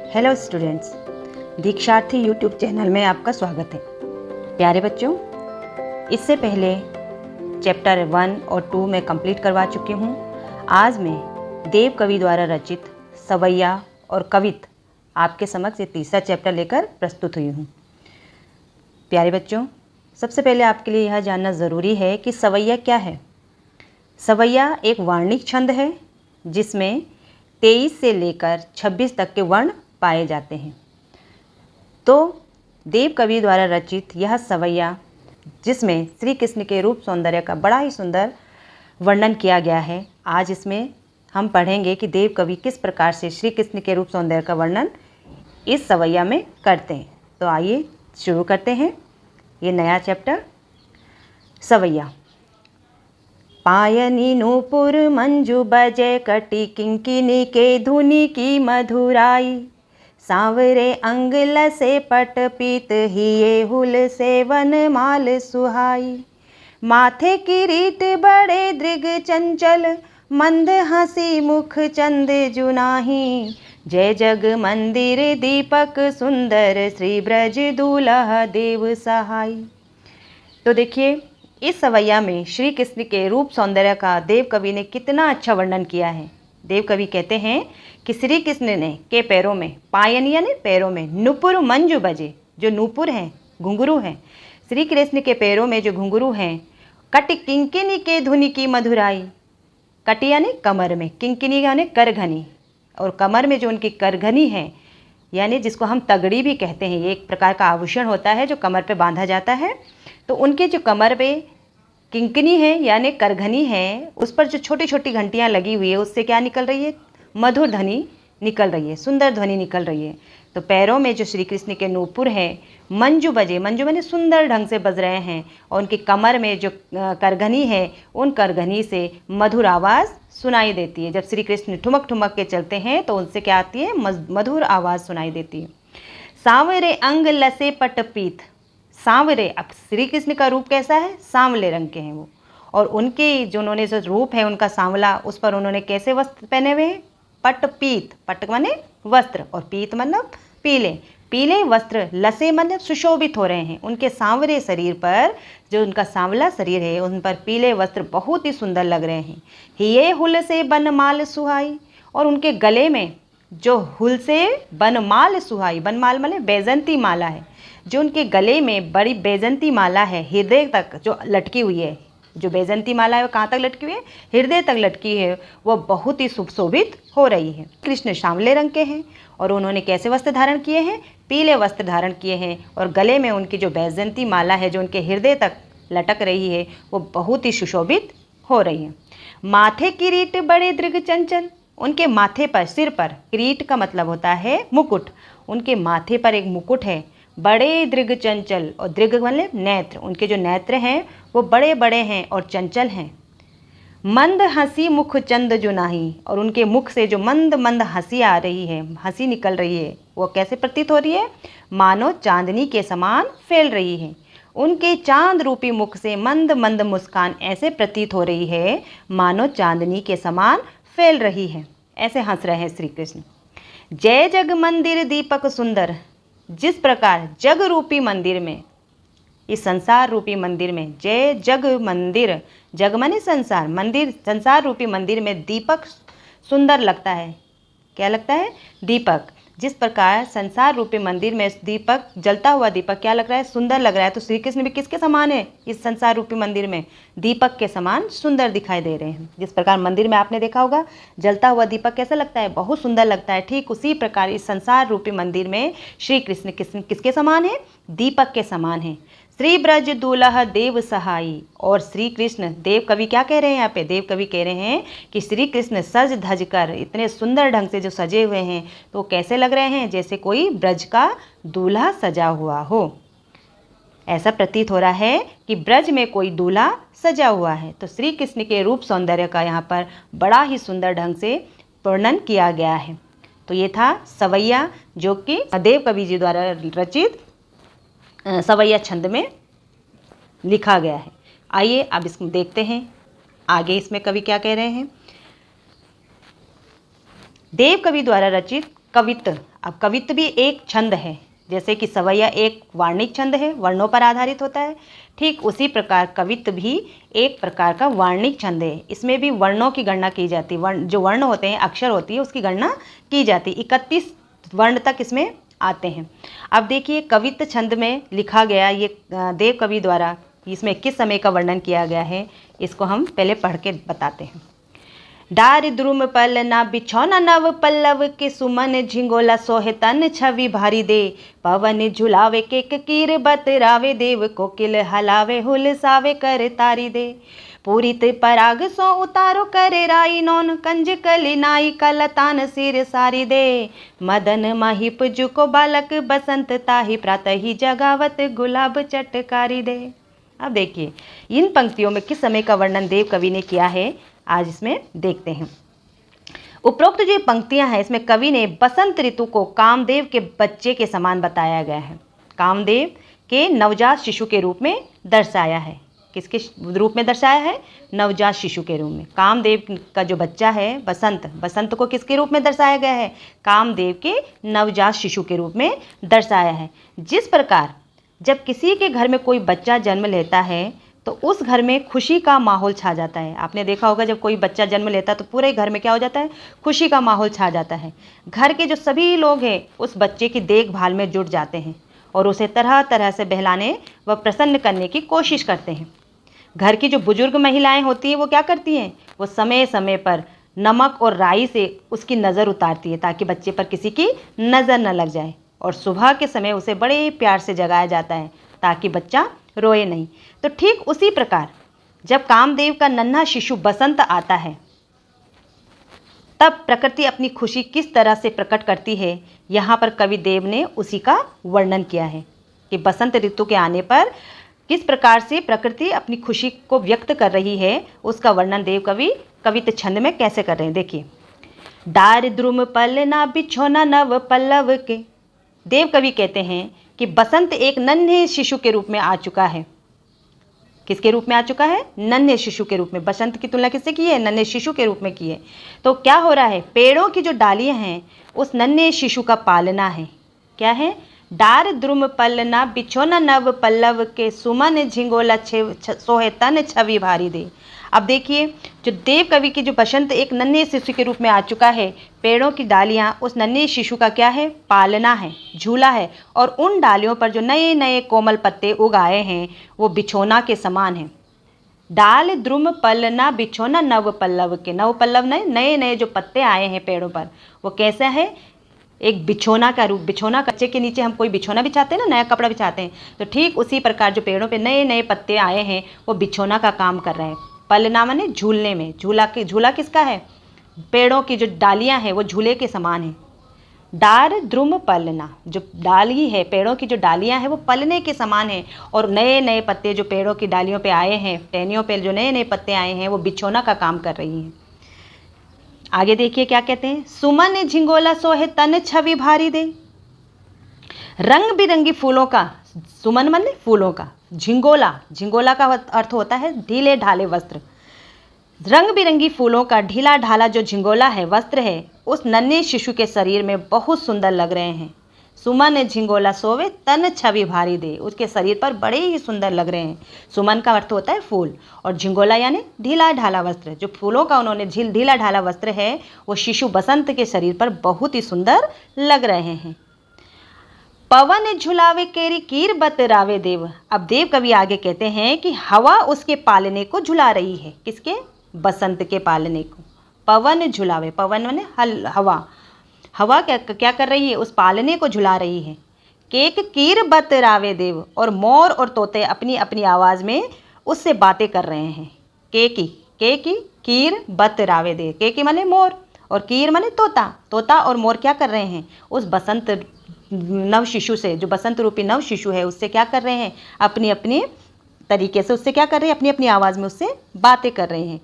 Hello students, दीक्षार्थी YouTube channel में आपका स्वागत है। प्यारे बच्चों, इससे पहले चैप्टर 1 और 2 में कंप्लीट करवा चुकी हूँ। आज मैं देव कवि द्वारा रचित सवैया और कवित आपके समक्ष ये तीसरा चैप्टर लेकर प्रस्तुत हुई हूँ। प्यारे बच्चों, सबसे पहले आपके लिए यह जानना ज़रूरी है कि सवैया क्या है। सवैया एक वार्णिक छंद है जिसमें 23 से लेकर 26 तक के वर्ण पाए जाते हैं। तो देव कवि द्वारा रचित यह सवैया, जिसमें श्री कृष्ण के रूप सौंदर्य का बड़ा ही सुंदर वर्णन किया गया है, आज इसमें हम पढ़ेंगे कि देव कवि किस प्रकार से श्री कृष्ण के रूप सौंदर्य का वर्णन इस सवैया में करते हैं। तो आइए शुरू करते हैं ये नया चैप्टर। सवैया। पायनी नूपुर मंजू बजे कटी किंकिनी के धुनी की मधुराई, सांवरे अंग लसे पट पीत हिये हुल से वन माल सुहाई, माथे किरीट बड़े दृग चंचल मंद हंसी मुख चंद जुनाही, जय जग मंदिर दीपक सुंदर श्री ब्रज दूल्हा देव सहाय। तो देखिए, इस सवैया में श्री कृष्ण के रूप सौंदर्य का देव कवि ने कितना अच्छा वर्णन किया है। देव कवि कहते हैं कि श्री कृष्ण ने के पैरों में, पायन यानी पैरों में, नुपुर मंजू बजे, जो नूपुर हैं, घुंघरू हैं, श्री कृष्ण के पैरों में जो घुंघरू हैं, कट किंकिनी के धुनी की मधुराई, कट यानी कमर में, किंकिनी यानी करघनी, और कमर में जो उनकी करघनी है यानी जिसको हम तगड़ी भी कहते हैं, ये एक प्रकार का आभूषण होता है जो कमर पे बांधा जाता है। तो उनके जो कमर पे किंकिनी है यानी करघनी है, उस पर जो छोटी छोटी घंटियाँ लगी हुई है, उससे क्या निकल रही है? मधुर ध्वनि निकल रही है, सुंदर ध्वनि निकल रही है। तो पैरों में जो श्री कृष्ण के नूपुर हैं, मंजू बजे, मंजू माने सुंदर ढंग से बज रहे हैं, और उनकी कमर में जो करघनी है, उन करघनी से मधुर आवाज़ सुनाई देती है। जब श्री कृष्ण ठुमक ठुमक के चलते हैं तो उनसे क्या आती है? मधुर आवाज़ सुनाई देती है। सांवरे अंग लसे पट पीत, सांवरे, अब श्री कृष्ण का रूप कैसा है? सांवले रंग के हैं वो, और उनके जो उन्होंने जो रूप है उनका सांवला, उस पर उन्होंने कैसे वस्त्र पहने हुए हैं? पट पीत, पट माने वस्त्र और पीत मतलब पीले, पीले वस्त्र, लसे मतलब सुशोभित हो रहे हैं। उनके सांवरे शरीर पर, जो उनका सांवला शरीर है, उन पर पीले वस्त्र बहुत ही सुंदर लग रहे हैं। हिये हुल से बनमाल सुहाई, और उनके गले में जो हुल से बनमाल सुहाई, बनमाल माने बैजंती माला है, जो उनके गले में बड़ी बैजंती माला है, हृदय तक जो लटकी हुई है, जो बैजंती माला है वो कहाँ तक लटकी हुई है? हृदय तक लटकी है, वो बहुत ही सुशोभित हो रही है। कृष्ण सांवले रंग के हैं और उन्होंने कैसे वस्त्र धारण किए हैं? पीले वस्त्र धारण किए हैं, और गले में उनकी जो बैजंती माला है जो उनके हृदय तक लटक रही है, वो बहुत ही सुशोभित हो रही है। माथे किरीट बड़े दृग चंचल, उनके माथे पर, सिर पर, किरीट का मतलब होता है मुकुट, उनके माथे पर एक मुकुट है, बड़े दृग चंचल, और दृग मतलब नेत्र, उनके जो नेत्र हैं वो बड़े बड़े हैं और चंचल हैं। मंद हंसी मुख चंद जुनाही, और उनके मुख से जो मंद मंद हंसी आ रही है, हंसी निकल रही है, वो कैसे प्रतीत हो रही है? मानो चांदनी के समान फैल रही है। उनके चांद रूपी मुख से मंद मंद मुस्कान ऐसे प्रतीत हो रही है मानो चांदनी के समान फैल रही है, ऐसे हंस रहे हैं श्री कृष्ण। जय जग मंदिर दीपक सुंदर, जिस प्रकार जग रूपी मंदिर में, इस संसार रूपी मंदिर में, जय जग मंदिर, जग माने संसार, मंदिर संसार रूपी मंदिर में दीपक सुंदर लगता है। क्या लगता है? दीपक। जिस प्रकार संसार रूपी मंदिर में दीपक, जलता हुआ दीपक क्या लग रहा है? सुंदर लग रहा है। तो श्री कृष्ण भी किसके समान है? इस संसार रूपी मंदिर में दीपक के समान सुंदर दिखाई दे रहे हैं। जिस प्रकार मंदिर में आपने देखा होगा जलता हुआ दीपक कैसा लगता है? बहुत सुंदर लगता है। ठीक उसी प्रकार इस संसार रूपी मंदिर में श्री कृष्ण किसके समान है? दीपक के समान है। श्री ब्रज दूल्हा देव सहाई, और श्री कृष्ण, देव कवि क्या कह रहे हैं यहाँ पे? देव कवि कह रहे हैं कि श्री कृष्ण सज धज कर इतने सुंदर ढंग से जो सजे हुए हैं, तो कैसे लग रहे हैं? जैसे कोई ब्रज का दूल्हा सजा हुआ हो। ऐसा प्रतीत हो रहा है कि ब्रज में कोई दूल्हा सजा हुआ है। तो श्री कृष्ण के रूप सौंदर्य का यहाँ पर बड़ा ही सुंदर ढंग से वर्णन किया गया है। तो ये था सवैया, जो कि देव कवि जी द्वारा रचित सवैया छंद में लिखा गया है। आइए अब इसको देखते हैं आगे इसमें कवि क्या कह रहे हैं। देव कवि द्वारा रचित कवित्त। अब कवित्त भी एक छंद है, जैसे कि सवैया एक वार्णिक छंद है, वर्णों पर आधारित होता है, ठीक उसी प्रकार कवित्त भी एक प्रकार का वार्णिक छंद है। इसमें भी वर्णों की गणना की जाती है, जो वर्ण होते हैं, अक्षर होती है, उसकी गणना की जाती है। 31 वर्ण तक इसमें आते हैं। अब देखिए कवित्त छंद में लिखा गया ये देव कवि द्वारा, इसमें किस समय का वर्णन किया गया है, इसको हम पहले पढ़ के बताते हैं। डार द्रुम पलना बिछौना नव पल्लव के सुमन झिंगोला सोहे तन छवि भारी दे। पवन झुलावे केक कीर बतरावे देव कोकिल हलावे हुलसावे कर तारी दे। पूरित पराग सो उतारो करे राई नौन कंज कली नाई कलतान सिर सारी दे। मदन महिप जुको बालक बसंत ताही प्रातः ही जगावत गुलाब चटकारी दे। अब देखिए इन पंक्तियों में किस समय का वर्णन देव कवि ने किया है, आज इसमें देखते हैं। उपरोक्त जो पंक्तियां हैं इसमें कवि ने बसंत ऋतु को कामदेव के बच्चे के समान बताया गया है। कामदेव के नवजात शिशु के रूप में दर्शाया है। किसके रूप में दर्शाया है? नवजात शिशु के रूप में। कामदेव का जो बच्चा है बसंत को किसके रूप में दर्शाया गया है? कामदेव के नवजात शिशु के रूप में दर्शाया है। जिस प्रकार जब किसी के घर में कोई बच्चा जन्म लेता है तो उस घर में खुशी का माहौल छा जाता है। आपने देखा होगा जब कोई बच्चा जन्म लेता है तो पूरे घर में क्या हो जाता है? खुशी का माहौल छा जाता है। घर के जो सभी लोग हैं उस बच्चे की देखभाल में जुट जाते हैं और उसे तरह तरह से बहलाने व प्रसन्न करने की कोशिश करते हैं। घर की जो बुजुर्ग महिलाएं होती हैं वो क्या करती हैं? वो समय समय पर नमक और राई से उसकी नज़र उतारती है ताकि बच्चे पर किसी की नज़र न लग जाए, और सुबह के समय उसे बड़े प्यार से जगाया जाता है ताकि बच्चा रोए नहीं। तो ठीक उसी प्रकार जब कामदेव का नन्हा शिशु बसंत आता है तब प्रकृति अपनी खुशी किस तरह से प्रकट करती है, यहाँ पर कवि देव ने उसी का वर्णन किया है कि बसंत ऋतु के आने पर किस प्रकार से प्रकृति अपनी खुशी को व्यक्त कर रही है, उसका वर्णन देव कवि कवित्त छंद में कैसे कर रहे हैं। देखिए, डार द्रुम पलना बिछौना नव पल्लव के। देव कवि कहते हैं कि बसंत एक नन्हे शिशु के रूप में आ चुका है। किसके रूप में आ चुका है? नन्हे शिशु के रूप में। बसंत की तुलना किससे की है? नन्हे शिशु के रूप में की है। तो क्या हो रहा है? पेड़ों की जो डालियां हैं उस नन्हे शिशु का पालना है। क्या है? डार द्रुम पलना बिछौना नव पल्लव के सुमन झिंगोला सोहे तन छवि भारी दे। अब देखिए जो देव कवि की जो बसंत एक नन्हे शिशु के रूप में आ चुका है, पेड़ों की डालियां उस नन्हे शिशु का क्या है? पालना है, झूला है, और उन डालियों पर जो नए नए कोमल पत्ते उग आए हैं वो बिछौना के समान है। डाल द्रुम पलना बिछौना नव पल्लव के। नव पल्लव नए नए जो पत्ते आए हैं पेड़ों पर वो कैसा है? एक बिछौना का रूप। बिछौना, कच्चे के नीचे हम कोई बिछौना बिछाते हैं ना, नया कपड़ा बिछाते हैं, तो ठीक उसी प्रकार जो पेड़ों पे नए नए पत्ते आए हैं वो बिछौना का काम कर रहे हैं। पलना माने झूलने में। झूला किसका है? पेड़ों की जो डालियां हैं वो झूले के समान है। डार द्रुम पलना, जो डाली है पेड़ों की जो डालियां हैं वो पलने के समान है, और नए नए पत्ते जो पेड़ों की डालियों पे आए हैं, टहनियों पे जो नए नए पत्ते आए हैं वो बिछौना का काम कर रही हैं। आगे देखिए क्या कहते हैं? सुमन झिंगोला सोहे तन छवि भारी दे। रंग बिरंगी फूलों का, सुमन माने फूलों का, झिंगोला का अर्थ होता है ढीले ढाले वस्त्र। रंग बिरंगी फूलों का ढीला ढाला जो झिंगोला है, वस्त्र है, उस नन्हे शिशु के शरीर में बहुत सुंदर लग रहे हैं। सुमन झिंगोला सोवे तन छवि भारी दे। उसके शरीर पर बड़े ही सुंदर लग रहे हैं। सुमन का अर्थ होता है फूल और झिंगोला यानी ढीला ढाला वस्त्र। जो फूलों का उन्होंने ढीला ढाला वस्त्र है वो शिशु बसंत के शरीर पर बहुत ही सुंदर लग रहे हैं। पवन झुलावे केरी कीर बतरावे देव। अब देव कवि आगे कहते हैं कि हवा उसके पालने को झुला रही है। किसके? बसंत के पालने को। पवन झुलावे, पवन माने हवा। हवा क्या कर रही है? उस पालने को झुला रही है। केक कीर बतरावे देव, और मोर और तोते अपनी अपनी आवाज़ में उससे बातें कर रहे हैं। केकी कीर बतरावे देव। केकी माने मोर और कीर माने तोता। तोता और मोर क्या कर रहे हैं? उस बसंत नव शिशु से, जो बसंत रूपी नव शिशु है, उससे क्या कर रहे हैं? अपनी अपनी तरीके से उससे क्या कर रहे हैं? अपनी अपनी आवाज़ में उससे बातें कर रहे हैं।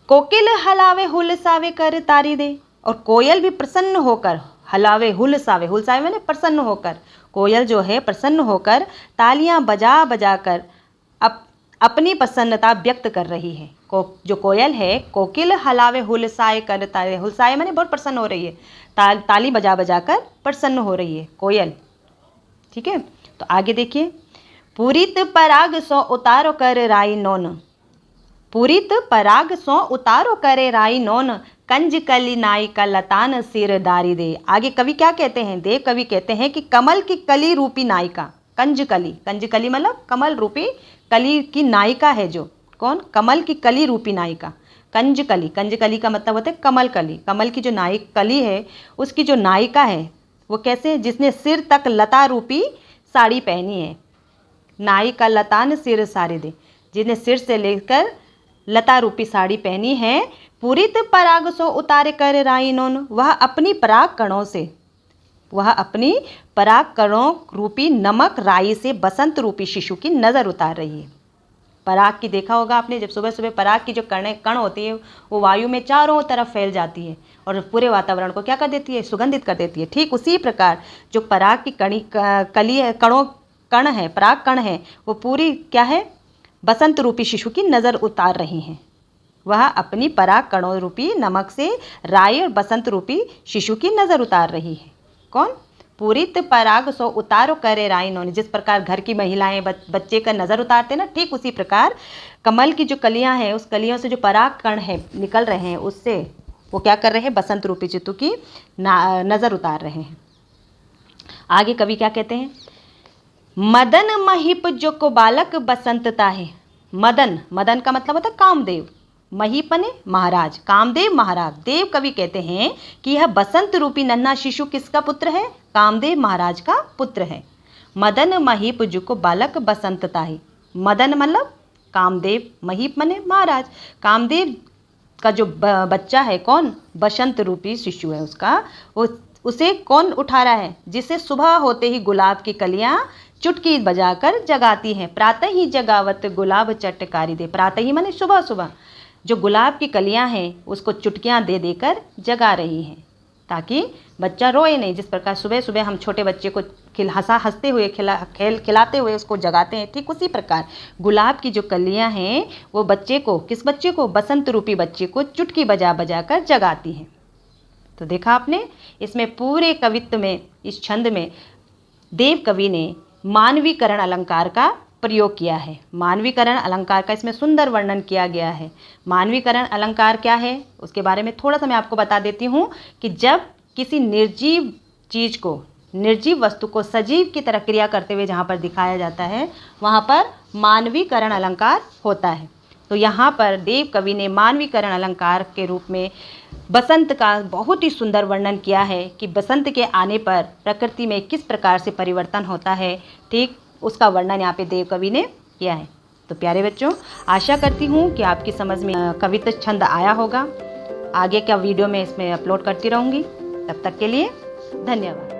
कोकिल हलावे हुलसावे कर तारी दे, और कोयल भी प्रसन्न होकर हलावे हुलसावे माने प्रसन्न होकर, कोयल जो है प्रसन्न होकर तालियां बजा बजा कर अपनी प्रसन्नता व्यक्त कर रही है। जो कोयल है, कोकिल हलावे हुलसाए करता है, हुलसाए माने बहुत प्रसन्न हो रही है, ताली बजा बजा कर प्रसन्न हो रही है कोयल। ठीक है, तो आगे देखिए, पूरित पराग सो उतारो कर राई नोन, पूरित पराग सो उतारो करे राई नोन, कंज कली नाई का लतान सिर दारी दे। आगे कवि क्या कहते हैं, देव कवि कहते हैं कि कमल की कली रूपी नायिका, कंज कली मतलब कमल रूपी कली की नायिका है, जो कौन, कमल की कली रूपी नायिका। कंज कली का मतलब होता है कमल कली, कमल की जो कली है उसकी जो नायिका है वो कैसे, जिसने सिर तक लता रूपी साड़ी पहनी है। नायिका लतान सिर सारी दे, जिसने सिर से लेकर लता रूपी साड़ी पहनी है। पूरित पराग सो उतारे कर राई नोन, वह अपनी पराग कणों से, वह अपनी पराग कणों रूपी नमक राई से बसंत रूपी शिशु की नज़र उतार रही है। पराग की देखा होगा आपने, जब सुबह सुबह पराग की जो कण होती है वो वायु में चारों तरफ फैल जाती है और पूरे वातावरण को क्या कर देती है, सुगंधित कर देती है। ठीक उसी प्रकार जो पराग की कण है, पराग कण है, वो पूरी क्या है, बसंत रूपी शिशु की नज़र उतार रही हैं। वह अपनी पराग कणों रूपी नमक से राई और बसंत रूपी शिशु की नज़र उतार रही है। कौन, पूरित पराग सो उतारो करे राई नोन, जिस प्रकार घर की महिलाएं बच्चे का नज़र उतारते ना, ठीक उसी प्रकार कमल की जो कलियां हैं, उस कलियों से जो पराग कण है निकल रहे हैं, उससे वो क्या कर रहे हैं, बसंत रूपी चित्तू की नज़र उतार रहे हैं। आगे कवि क्या कहते हैं, मदन महीप जो को बालक बसंतता है। मदन का मतलब होता है कामदेव, महीप ने महाराज, कामदेव महाराज। देव कवि कहते हैं कि यह बसंत रूपी नन्हा शिशु किसका पुत्र है, कामदेव महाराज का पुत्र है। मदन महीप जो को बालक बसंतता है, मदन मतलब कामदेव, महीप मने महाराज। कामदेव का जो बच्चा है कौन, बसंत रूपी शिशु है उसका, वो उसे कौन उठा रहा है, जिसे सुबह होते ही गुलाब की कलियां चुटकी बजाकर जगाती हैं। प्रातः ही जगावत गुलाब चटकारी दे, प्रातः ही माने सुबह सुबह जो गुलाब की कलियां हैं उसको चुटकियां दे देकर जगा रही हैं, ताकि बच्चा रोए नहीं। जिस प्रकार सुबह सुबह हम छोटे बच्चे को हंसते हुए खिलाते हुए उसको जगाते हैं, ठीक उसी प्रकार गुलाब की जो कलियां हैं वो बच्चे को, किस बच्चे को, बसंत रूपी बच्चे को चुटकी बजा बजा कर जगाती हैं। तो देखा आपने, इसमें पूरे कवित्व में, इस छंद में देव कवि ने मानवीकरण अलंकार का प्रयोग किया है। मानवीकरण अलंकार का इसमें सुंदर वर्णन किया गया है। मानवीकरण अलंकार क्या है उसके बारे में थोड़ा सा मैं आपको बता देती हूँ कि जब किसी निर्जीव चीज़ को, निर्जीव वस्तु को सजीव की तरह क्रिया करते हुए जहाँ पर दिखाया जाता है वहाँ पर मानवीकरण अलंकार होता है। तो यहाँ पर देव कवि ने मानवीकरण अलंकार के रूप में बसंत का बहुत ही सुंदर वर्णन किया है कि बसंत के आने पर प्रकृति में किस प्रकार से परिवर्तन होता है, ठीक उसका वर्णन यहाँ पे देव कवि ने किया है। तो प्यारे बच्चों, आशा करती हूँ कि आपकी समझ में कविता छंद आया होगा। आगे का वीडियो मैं इसमें अपलोड करती रहूँगी। तब तक के लिए धन्यवाद।